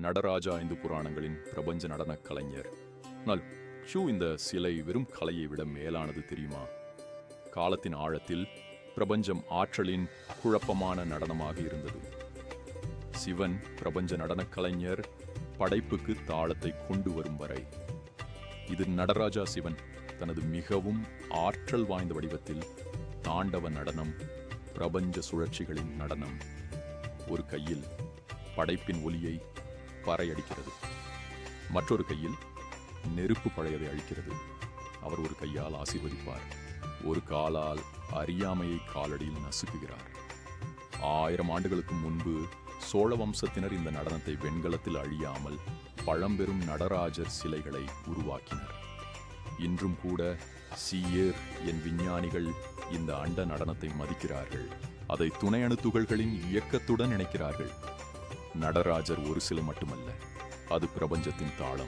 நடராஜா இந்து புராணங்களின் பிரபஞ்ச நடனக் கலைஞர். ஆனால் இந்த சிலை வெறும் கலையை விட மேலானது தெரியுமா? காலத்தின் ஆழத்தில் பிரபஞ்சம் ஆற்றலின் குழப்பமான நடனமாக இருந்தது. சிவன் பிரபஞ்ச நடனக் கலைஞர், படைப்புக்கு தாளத்தை கொண்டு வரும் வரை. இது நடராஜா சிவன் தனது மிகவும் ஆற்றல் வாய்ந்த வடிவத்தில் தாண்டவ நடனம், பிரபஞ்ச சுழற்சிகளின் நடனம். ஒரு கையில் படைப்பின் ஒலியை பறையடிக்கிறது, மற்றொரு கையில் நெருப்பு பழையதை அழிக்கிறது. அவர் ஒரு கையால் ஆசீர்வதிப்பார், ஒரு காலால் அறியாமையை காலடியில் நசுக்குகிறார். 1000 ஆண்டுகளுக்கு முன்பு சோழ வம்சத்தினர் இந்த நடனத்தை வெண்கலத்தில் அழியாமல் பழம்பெரும் நடராஜர் சிலைகளை உருவாக்கினர். இன்றும் கூட சீயர் என் விஞ்ஞானிகள் இந்த அண்ட நடனத்தை மதிக்கிறார்கள். அதை துணை அணு துகள்களின் இயக்கத்துடன் இணைக்கிறார்கள். நடராஜர் ஒரு சிலை மட்டுமல்ல, அது பிரபஞ்சத்தின் தாளம்.